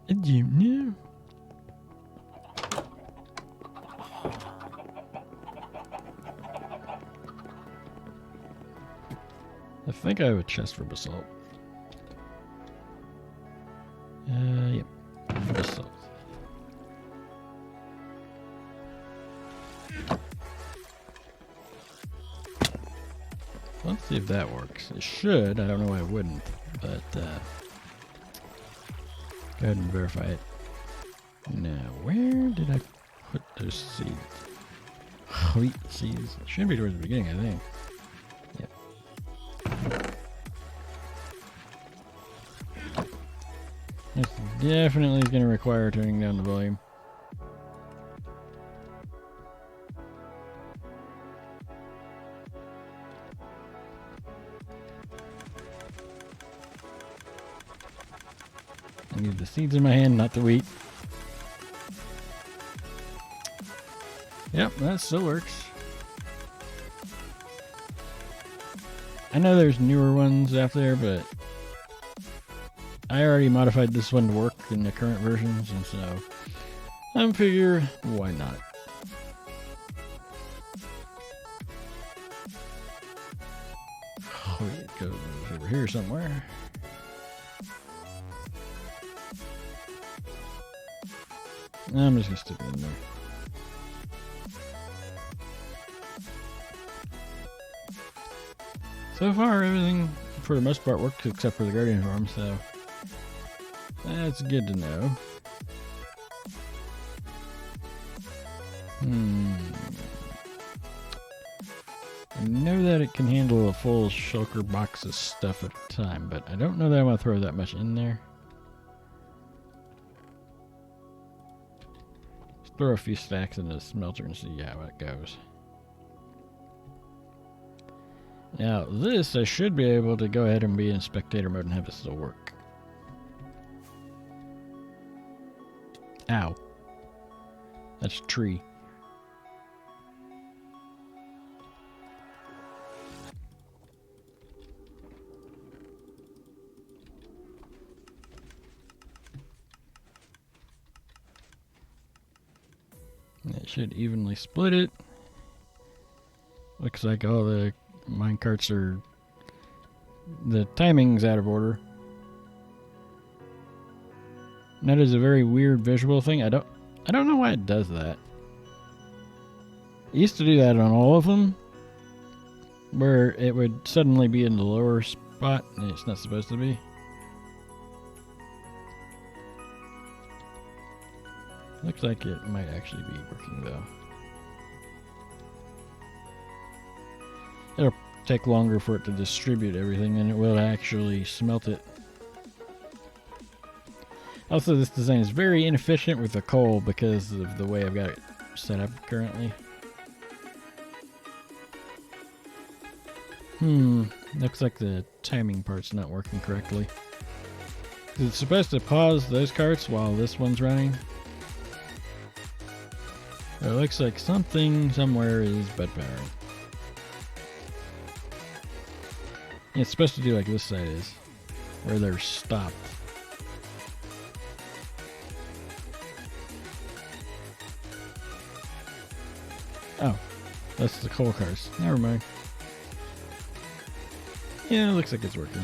I don't know. I think I have a chest for basalt. Yep. Basalt. Let's see if that works. It should. I don't know why it wouldn't, but go ahead and verify it. Now, where did I put those seeds? Wheat seeds. It should be towards the beginning, I think. Yep. This definitely is going to require turning down the volume. I need the seeds in my hand, not the wheat. Yep, that still works. I know there's newer ones out there, but I already modified this one to work in the current versions, and so I figure, why not? Oh, it goes over here somewhere. I'm just gonna stick it in there. So far, everything for the most part works except for the Guardian farm, so that's good to know. I know that it can handle a full shulker box of stuff at a time, but I don't know that I want to throw that much in there. Let's throw a few stacks in the smelter and see how it goes. Now this, I should be able to go ahead and be in spectator mode and have it still work. Ow. That's a tree. It should evenly split it. Looks like all the minecarts are... the timing's out of order. And that is a very weird visual thing. I don't know why it does that. It used to do that on all of them, where it would suddenly be in the lower spot and it's not supposed to be. Looks like it might actually be working though. It'll take longer for it to distribute everything than it will actually smelt it. Also, this design is very inefficient with the coal because of the way I've got it set up currently. Looks like the timing part's not working correctly. It's supposed to pause those carts while this one's running. It looks like something somewhere is butt powering. It's supposed to do like this side is, where they're stopped. Oh, that's the coal cars. Never mind. Yeah, it looks like it's working.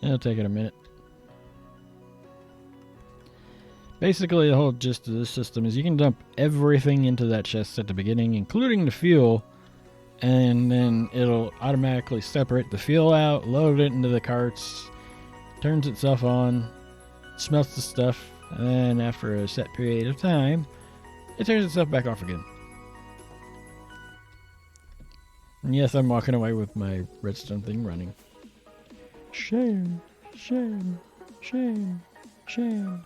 It'll take it a minute. Basically, the whole gist of this system is you can dump everything into that chest at the beginning, including the fuel, and then it'll automatically separate the fuel out, load it into the carts, turns itself on, smelts the stuff, and then after a set period of time, it turns itself back off again. And yes, I'm walking away with my redstone thing running. Shame, shame, shame, shame.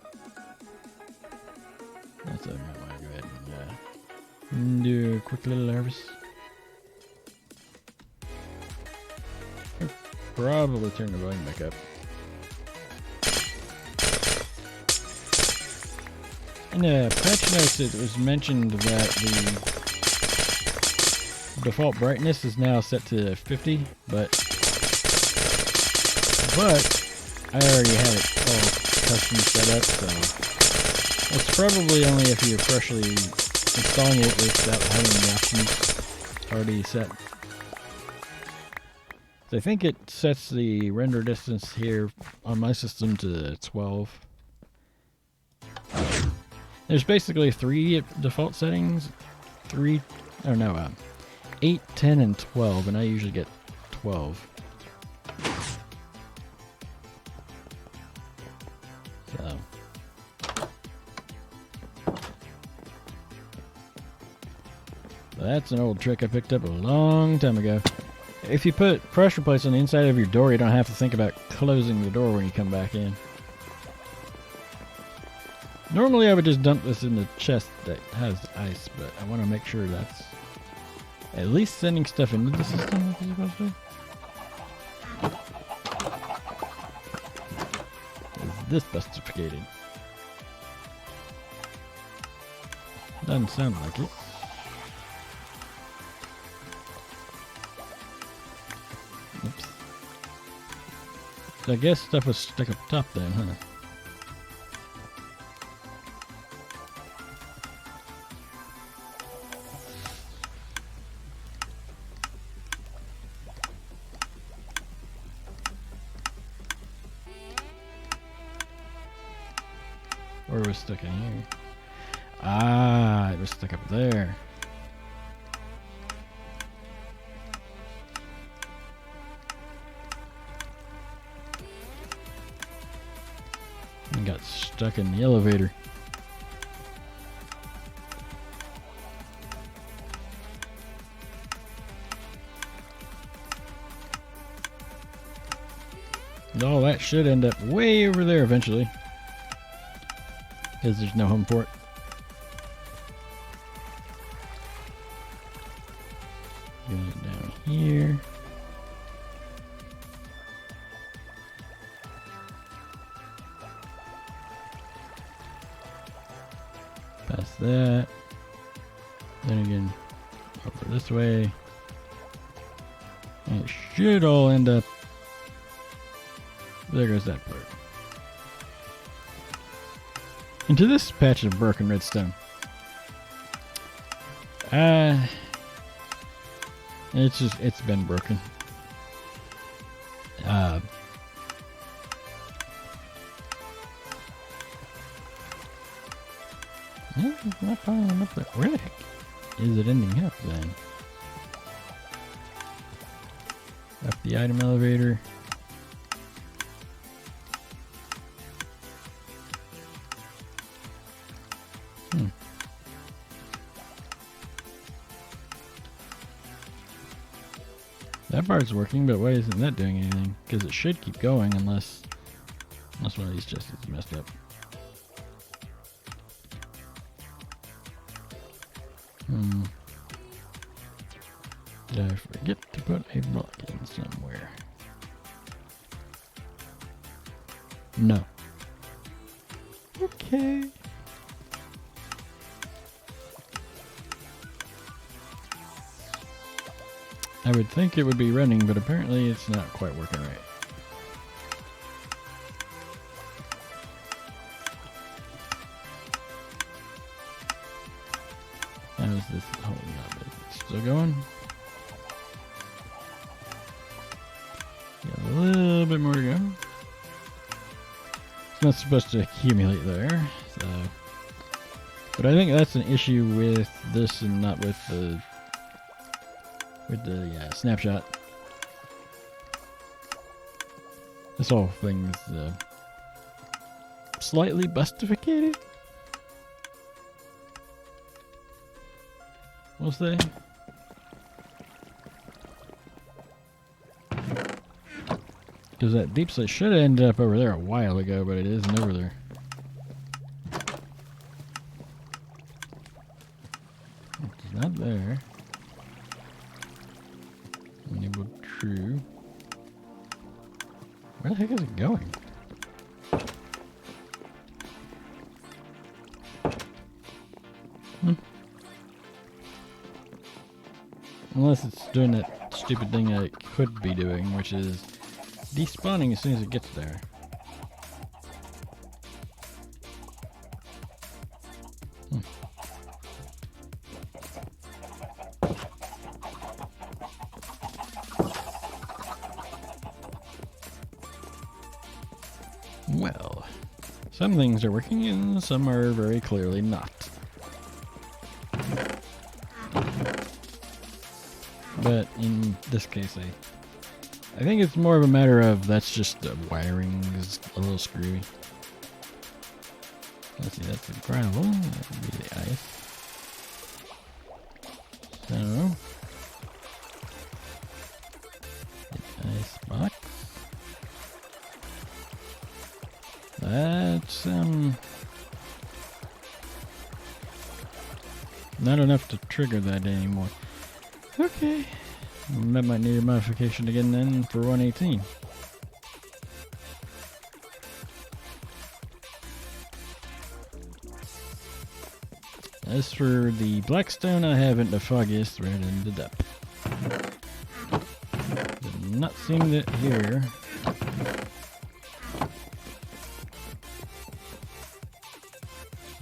That's what I might want to go ahead and do a quick little harvest. probably turn the volume back up. In the patch notes, it was mentioned that the default brightness is now set to 50, but I already had it all custom set up, so it's probably only if you're freshly installing it without having the options already set. So I think it sets the render distance here on my system to 12. There's basically 3 default settings. 8, 10, and 12, and I usually get 12. So that's an old trick I picked up a long time ago. If you put pressure plates on the inside of your door, you don't have to think about closing the door when you come back in. Normally I would just dump this in the chest that has ice, but I want to make sure that's at least sending stuff into the system like it's supposed to. Is this bustificated? Doesn't sound like it. Oops. So I guess stuff was stuck up top then, huh? Or it was stuck in here. Ah, it was stuck up there. And got stuck in the elevator. And all that should end up way over there eventually. Because there's no home port. Going down here. Past that. Then again, over this way. And it should all end up. There goes that part. Into this patch of broken redstone. It's been broken. I'm not following up there. Where the heck is it ending up then? Up the item elevator. That part's working, but why isn't that doing anything? Because it should keep going unless one of these chests is messed up. Did I forget to put a block in somewhere? No. Okay. I would think it would be running, but apparently it's not quite working right. How is this holding up? Is it still going? Got a little bit more to go. It's not supposed to accumulate there, so. But I think that's an issue with this and not with the snapshot. This whole thing is slightly bustificated. We'll say. Because that deep slate should have ended up over there a while ago, but it isn't over there. It's not there. Enable true. heck is it going? Unless it's doing that stupid thing that it could be doing, which is despawning as soon as it gets there. Well, some things are working and some are very clearly not. But in this case, I think it's more of a matter of that's just the wiring is a little screwy. Let's see, that's the gravel. That would be the ice. So, the ice box. That's not enough to trigger that anymore. Okay, that might need a modification again then for 118. As for the blackstone, I haven't the foggiest thread in the depth. Did not seeing it here.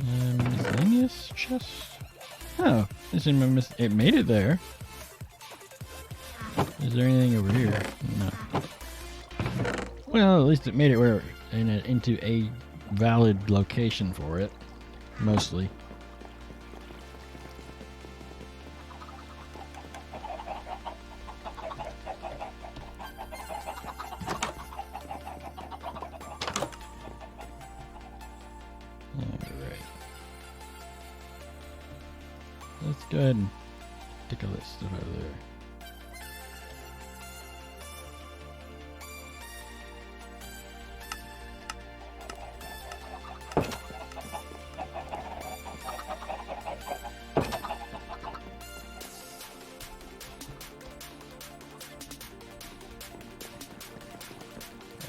Miscellaneous chest? Oh, it made it there. Is there anything over here? No. Well, at least it made it where into a valid location for it, mostly. Alright. Let's go ahead and take all that stuff out of there.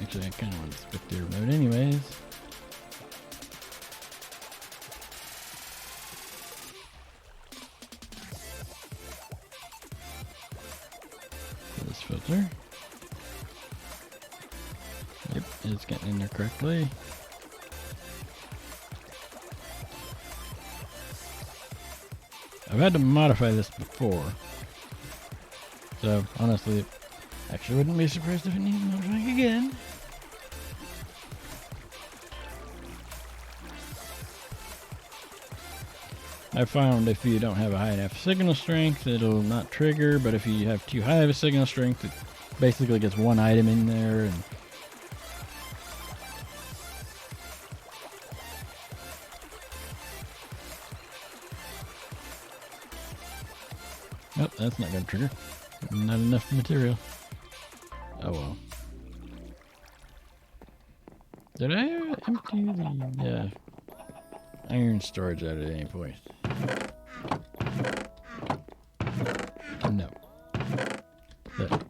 Actually, I kind of want to spectator mode anyways. This filter. Yep, it's getting in there correctly. I've had to modify this before. So, honestly, actually wouldn't be surprised if it needs modifying again. I found if you don't have a high enough signal strength, it'll not trigger, but if you have too high of a signal strength, it basically gets one item in there. And nope, that's not going to trigger. Not enough material. Oh well. Did I empty the iron storage out at any point? No.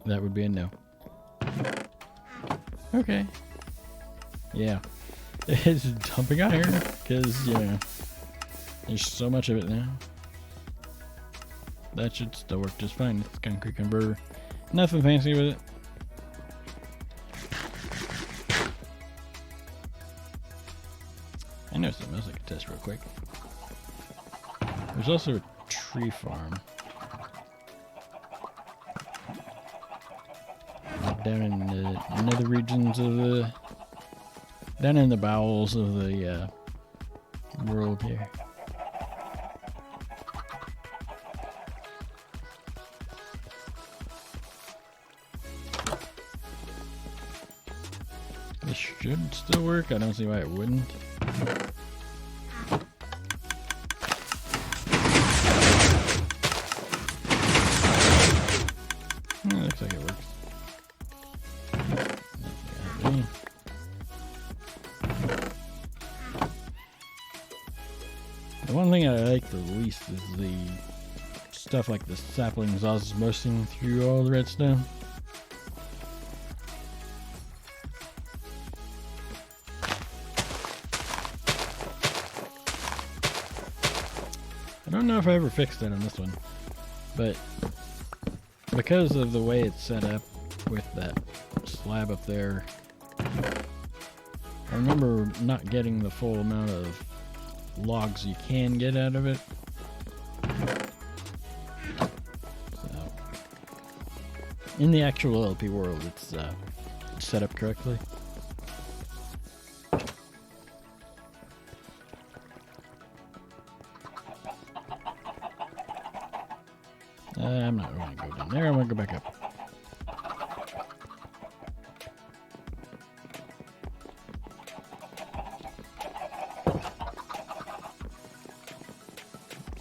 That would be a no. Okay. Yeah. It's dumping iron because, you know, there's so much of it now. That should still work just fine. It's a concrete converter. Nothing fancy with it. I know something else I can test real quick. There's also a tree farm. Down in the nether regions of the... down in the bowels of the world here. This should still work. I don't see why it wouldn't. Looks like it works. The one thing I like the least is the stuff like the saplings osmosing through all the redstone. I don't know if I ever fixed it on this one, but because of the way it's set up with that slab up there, I remember not getting the full amount of logs you can get out of it. So, in the actual LP world, it's set up correctly. I'm not going to go down there. I want to go back up.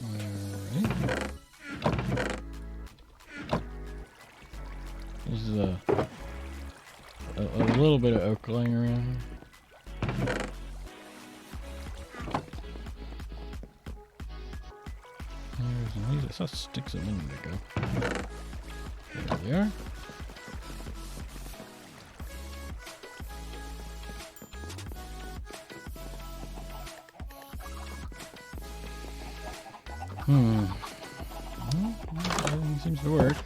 Alright. There's a little bit of oak laying around. I saw sticks a minute ago. There they are. Well, everything seems to work.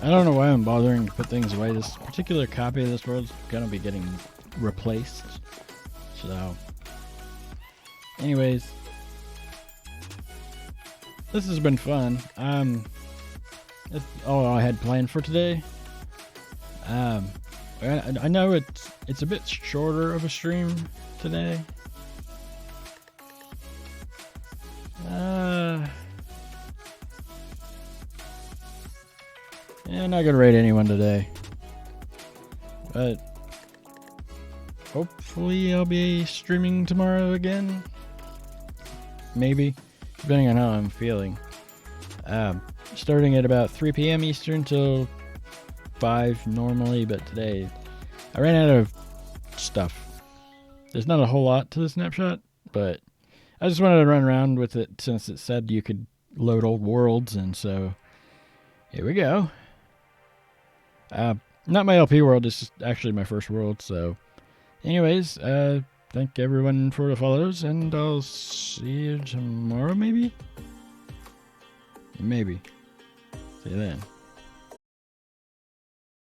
I don't know why I'm bothering to put things away. This particular copy of this world's gonna be getting replaced. So, anyways, this has been fun. That's all I had planned for today. I know it's a bit shorter of a stream today. Yeah, not gonna rate anyone today, but hopefully I'll be streaming tomorrow again. Maybe, depending on how I'm feeling. Starting at about 3 p.m. Eastern till 5 normally, but today I ran out of stuff. There's not a whole lot to the snapshot, but I just wanted to run around with it since it said you could load old worlds, and so here we go. Not my LP world, it's just actually my first world, so anyways, thank everyone for the follows, and I'll see you tomorrow, maybe? Maybe. See you then.